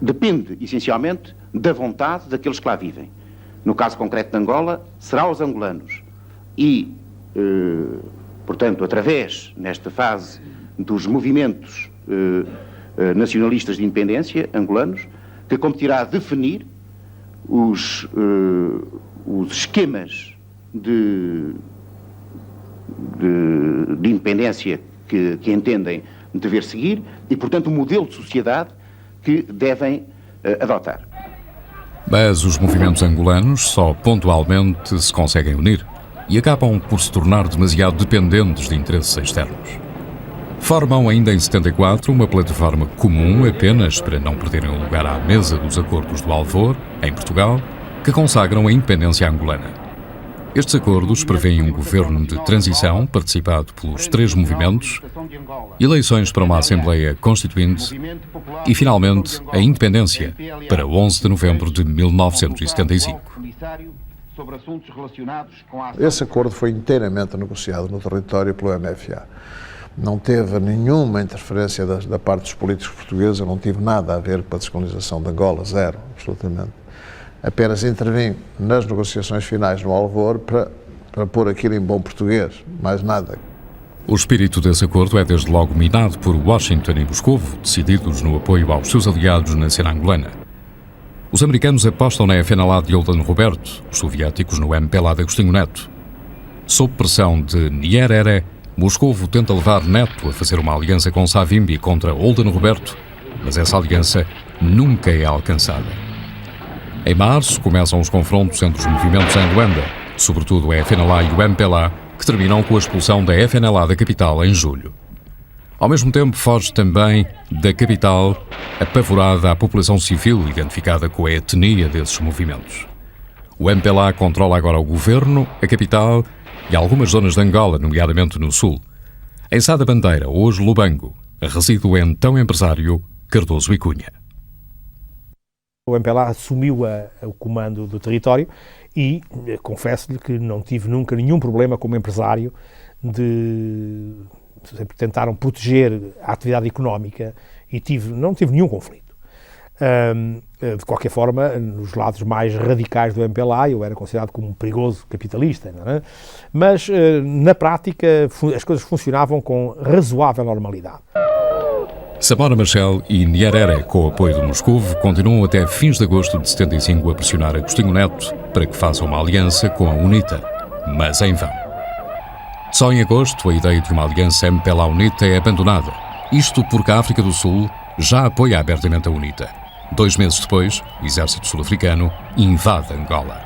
depende, essencialmente, da vontade daqueles que lá vivem. No caso concreto de Angola, será os angolanos. E, portanto, através, nesta fase, dos movimentos nacionalistas de independência angolanos, que competirá definir os esquemas de independência que entendem dever seguir e, portanto, o modelo de sociedade que devem adotar. Mas os movimentos angolanos só pontualmente se conseguem unir e acabam por se tornar demasiado dependentes de interesses externos. Formam ainda em 74 uma plataforma comum apenas para não perderem o lugar à mesa dos acordos do Alvor, em Portugal, que consagram a independência angolana. Estes acordos prevêem um governo de transição participado pelos três movimentos, eleições para uma Assembleia Constituinte e, finalmente, a independência para 11 de novembro de 1975. Esse acordo foi inteiramente negociado no território pelo MFA. Não teve nenhuma interferência da parte dos políticos portugueses, não tive nada a ver com a descolonização de Angola, zero, absolutamente. Apenas intervim nas negociações finais no Alvor para pôr aquilo em bom português, mais nada. O espírito desse acordo é desde logo minado por Washington e Moscovo, decididos no apoio aos seus aliados na cena angolana. Os americanos apostam na FNLA de Olden Roberto, os soviéticos no MPLA de Agostinho Neto. Sob pressão de Nyerere, Moscovo tenta levar Neto a fazer uma aliança com Savimbi contra Olden Roberto, mas essa aliança nunca é alcançada. Em março, começam os confrontos entre os movimentos em Luanda, sobretudo a FNLA e o MPLA, que terminam com a expulsão da FNLA da capital em julho. Ao mesmo tempo, foge também da capital apavorada a população civil identificada com a etnia desses movimentos. O MPLA controla agora o governo, a capital e algumas zonas de Angola, nomeadamente no sul. Em Sá da Bandeira, hoje Lubango, reside o então empresário Cardoso e Cunha. O MPLA assumiu o comando do território e confesso-lhe que não tive nunca nenhum problema como empresário sempre tentaram proteger a atividade económica e não tive nenhum conflito. De qualquer forma, nos lados mais radicais do MPLA eu era considerado como um perigoso capitalista, não é? Mas na prática as coisas funcionavam com razoável normalidade. Samora Machel e Nyerere, com o apoio de Moscovo, continuam até fins de agosto de 75 a pressionar Agostinho Neto para que faça uma aliança com a UNITA, mas em vão. Só em agosto a ideia de uma aliança MPLA-UNITA é abandonada, isto porque a África do Sul já apoia abertamente a UNITA. 2 meses depois, o exército sul-africano invade Angola.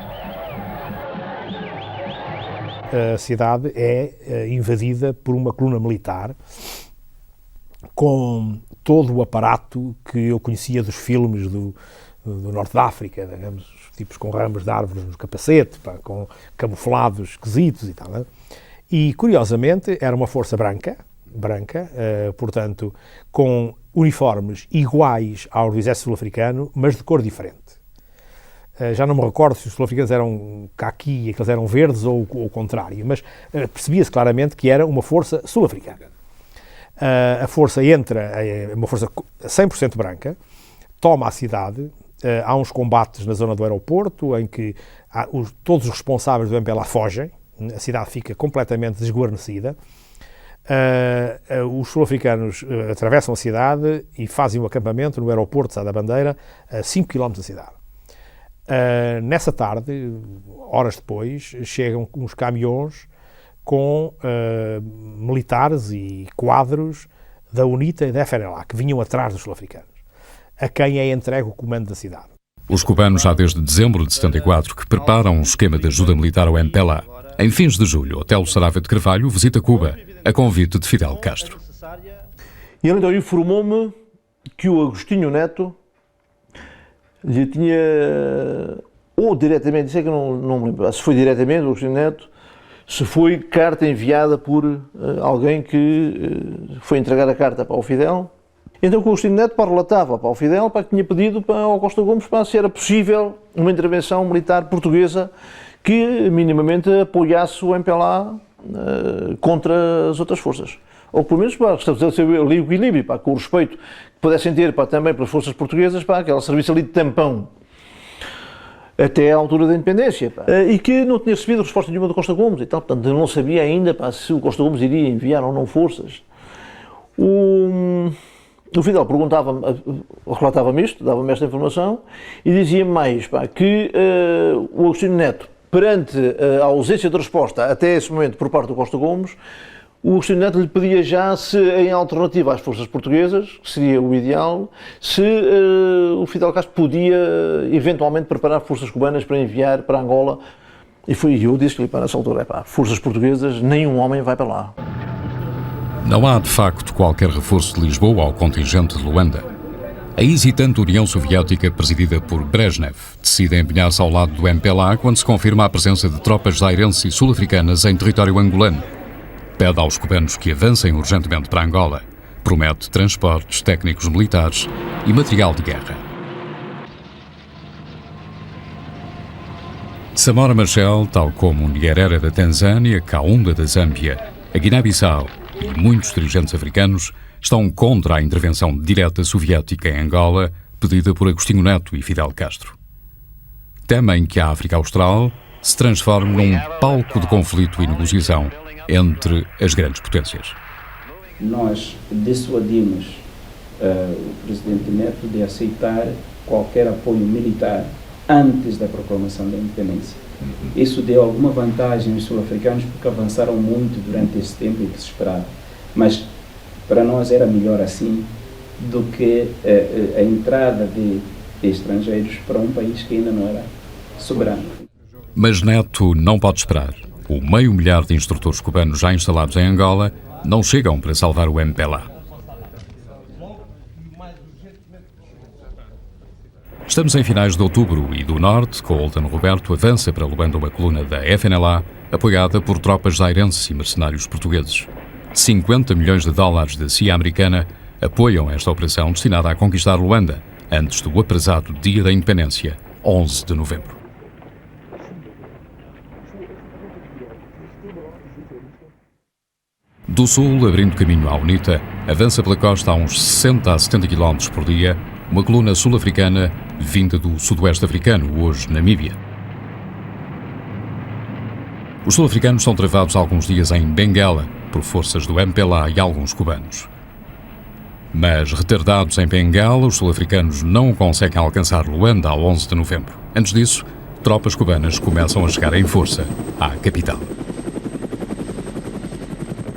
A cidade é invadida por uma coluna militar com todo o aparato que eu conhecia dos filmes do Norte da África, digamos, tipos com ramos de árvores no capacete, com camuflados esquisitos e tal. Né? E, curiosamente, era uma força branca, portanto, com uniformes iguais aos do exército sul-africano, mas de cor diferente. Já não me recordo se os sul-africanos eram caqui e aqueles eram verdes ou o contrário, mas percebia-se claramente que era uma força sul-africana. A força entra, uma força 100% branca, toma a cidade, há uns combates na zona do aeroporto em que todos os responsáveis do MPLA fogem, a cidade fica completamente desguarnecida, os sul-africanos atravessam a cidade e fazem um acampamento no aeroporto de Sá da Bandeira, a 5 km da cidade. Nessa tarde, horas depois, chegam uns caminhões com militares e quadros da UNITA e da FNLA, que vinham atrás dos sul-africanos, a quem é entregue o comando da cidade. Os cubanos, já desde dezembro de 74, que preparam um esquema de ajuda militar ao MPLA. Em fins de julho, Otelo Saraiva de Carvalho visita Cuba, a convite de Fidel Castro. E ele então informou-me que o Agostinho Neto lhe tinha, ou diretamente, isso é que não me lembro, se foi diretamente o Agostinho Neto, se foi carta enviada por alguém que foi entregar a carta para o Fidel. Então o Agostinho Neto relatava para o Fidel que tinha pedido ao Costa Gomes se era possível uma intervenção militar portuguesa que minimamente apoiasse o MPLA contra as outras forças. Ou pelo menos para estabelecer ali o equilíbrio, com o respeito que pudessem ter também pelas forças portuguesas, que ela servisse ali de tampão até à altura da independência, e que não tinha recebido resposta nenhuma do Costa Gomes e tal. Portanto, eu não sabia ainda se o Costa Gomes iria enviar ou não forças. O Fidel relatava-me isto, dava-me esta informação e dizia-me mais que o Agostinho Neto, perante a ausência de resposta até esse momento por parte do Costa Gomes, o Agostinho Neto lhe pedia já se, em alternativa às forças portuguesas, que seria o ideal, se o Fidel Castro podia eventualmente preparar forças cubanas para enviar para Angola. E eu disse-lhe para essa altura, forças portuguesas, nenhum homem vai para lá. Não há, de facto, qualquer reforço de Lisboa ao contingente de Luanda. A hesitante União Soviética, presidida por Brezhnev, decide empenhar-se ao lado do MPLA quando se confirma a presença de tropas zairenses e sul-africanas em território angolano. Pede aos cubanos que avancem urgentemente para Angola. Promete transportes, técnicos militares e material de guerra. Samora Machel, tal como o Nyerere da Tanzânia, Kaunda da Zâmbia, a Guiné-Bissau e muitos dirigentes africanos estão contra a intervenção direta soviética em Angola, pedida por Agostinho Neto e Fidel Castro. Temem que a África Austral se transforme num palco de conflito e negociação entre as grandes potências. Nós dissuadimos o presidente Neto de aceitar qualquer apoio militar antes da proclamação da independência. Isso deu alguma vantagem aos sul-africanos porque avançaram muito durante esse tempo e que se esperava. Mas para nós era melhor assim do que a entrada de estrangeiros para um país que ainda não era soberano. Mas Neto não pode esperar. O 500 de instrutores cubanos já instalados em Angola não chegam para salvar o MPLA. Estamos em finais de outubro e do norte, Colton Roberto avança para Luanda uma coluna da FNLA apoiada por tropas zairenses e mercenários portugueses. 50 milhões de dólares da CIA americana apoiam esta operação destinada a conquistar Luanda antes do apresado dia da independência, 11 de novembro. Do sul, abrindo caminho à UNITA, avança pela costa a uns 60 a 70 km por dia, uma coluna sul-africana vinda do sudoeste africano, hoje Namíbia. Os sul-africanos são travados alguns dias em Benguela por forças do MPLA e alguns cubanos. Mas, retardados em Benguela, os sul-africanos não conseguem alcançar Luanda ao 11 de novembro. Antes disso, tropas cubanas começam a chegar em força à capital.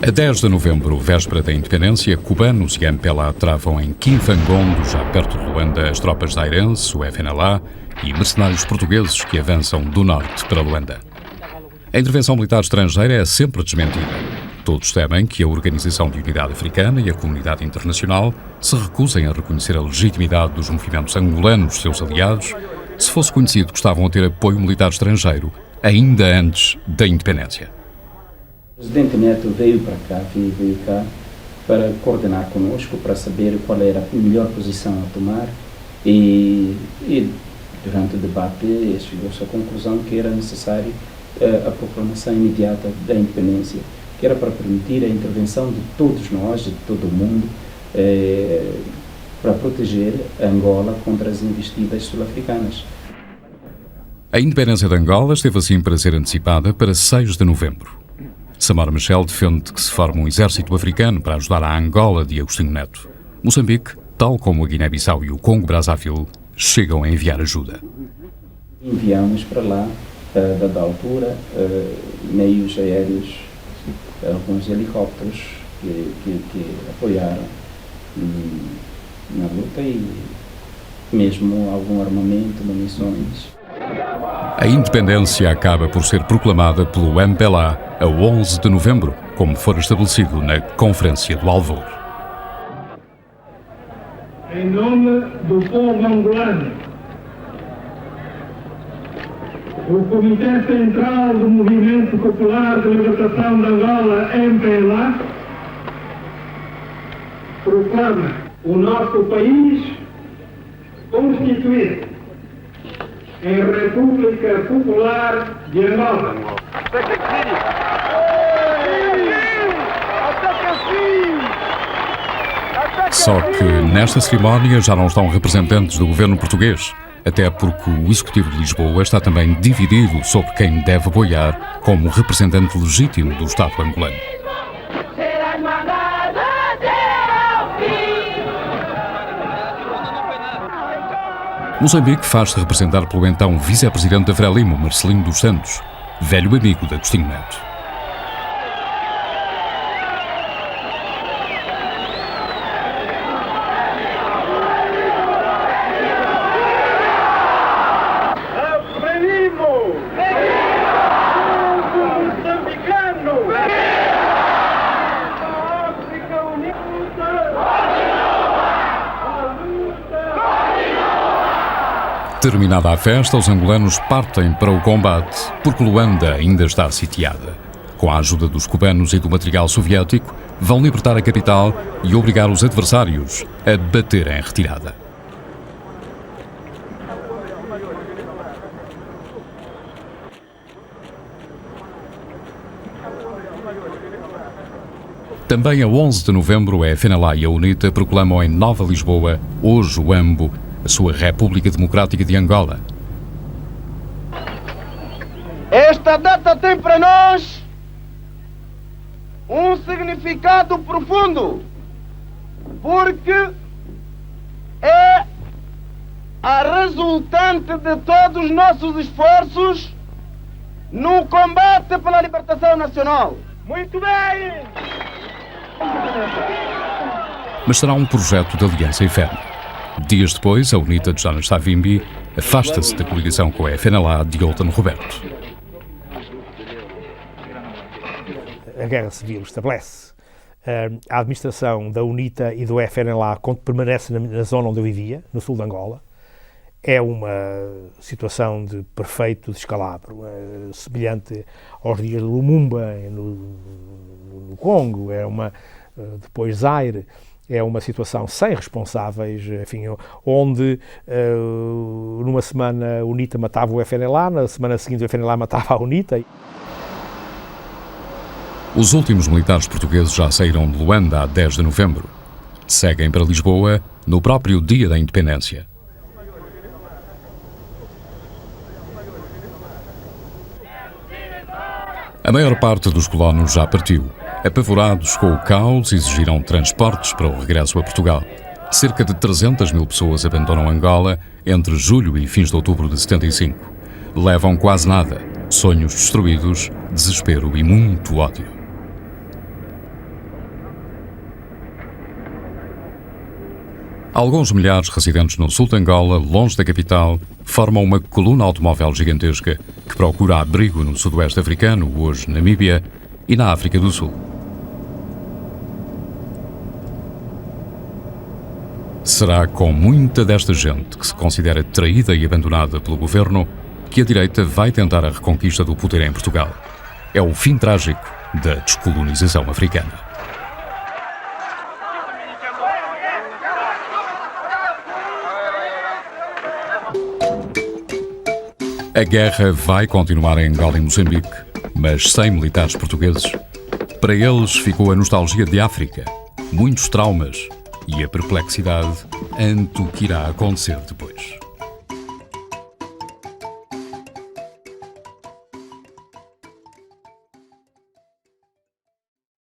A 10 de novembro, véspera da independência, cubanos e MPLA travam em Quinfangondo, já perto de Luanda, as tropas zairenses, o FNLA e mercenários portugueses que avançam do norte para Luanda. A intervenção militar estrangeira é sempre desmentida. Todos temem que a Organização de Unidade Africana e a comunidade internacional se recusem a reconhecer a legitimidade dos movimentos angolanos, seus aliados, se fosse conhecido que estavam a ter apoio militar estrangeiro ainda antes da independência. O presidente Neto veio cá para coordenar conosco, para saber qual era a melhor posição a tomar e durante o debate chegou-se à conclusão que era necessário a proclamação imediata da independência, que era para permitir a intervenção de todos nós, de todo o mundo, para proteger Angola contra as investidas sul-africanas. A independência de Angola esteve assim para ser antecipada para 6 de novembro. Samora Machel defende que se forme um exército africano para ajudar a Angola de Agostinho Neto. Moçambique, tal como a Guiné-Bissau e o Congo-Brazzaville, chegam a enviar ajuda. Enviamos para lá, dada a altura, meios aéreos, alguns helicópteros que apoiaram na luta e mesmo algum armamento, munições. A independência acaba por ser proclamada pelo MPLA a 11 de novembro, como for estabelecido na Conferência do Alvor. Em nome do povo angolano, o Comitê Central do Movimento Popular de Libertação de Angola, MPLA, proclama o nosso país constituído em República Popular de Angola. Só que nesta cerimónia já não estão representantes do governo português, até porque o Executivo de Lisboa está também dividido sobre quem deve apoiar como representante legítimo do Estado angolano. Moçambique faz-se representar pelo então vice-presidente da Frelimo, Marcelino dos Santos, velho amigo de Agostinho Neto. Terminada a festa, os angolanos partem para o combate, porque Luanda ainda está sitiada. Com a ajuda dos cubanos e do material soviético, vão libertar a capital e obrigar os adversários a bater em retirada. Também a 11 de novembro, a FNLA e a UNITA proclamam em Nova Lisboa, hoje o AMBO, a sua República Democrática de Angola. Esta data tem para nós um significado profundo, porque é a resultante de todos os nossos esforços no combate pela libertação nacional. Muito bem! Mas será um projeto de aliança efêmera. Dias depois, a UNITA de Jonas Savimbi afasta-se da coligação com a FNLA de Olton Roberto. A guerra civil estabelece a administração da UNITA e do FNLA permanece na zona onde eu vivia, no sul de Angola. É uma situação de perfeito descalabro, semelhante aos dias de Lumumba no Congo, depois Zaire. É uma situação sem responsáveis, enfim, onde numa semana a UNITA matava o FNLA, na semana seguinte o FNLA matava a UNITA. Os últimos militares portugueses já saíram de Luanda a 10 de novembro. Seguem para Lisboa no próprio dia da independência. A maior parte dos colonos já partiu. Apavorados com o caos, exigiram transportes para o regresso a Portugal. Cerca de 300 mil pessoas abandonam Angola entre julho e fins de outubro de 75. Levam quase nada, sonhos destruídos, desespero e muito ódio. Alguns milhares residentes no sul de Angola, longe da capital, formam uma coluna automóvel gigantesca que procura abrigo no sudoeste africano, hoje Namíbia, e na África do Sul. Será com muita desta gente que se considera traída e abandonada pelo governo que a direita vai tentar a reconquista do poder em Portugal. É o fim trágico da descolonização africana. A guerra vai continuar em Angola e Moçambique, mas sem militares portugueses. Para eles ficou a nostalgia de África, muitos traumas e a perplexidade ante o que irá acontecer depois.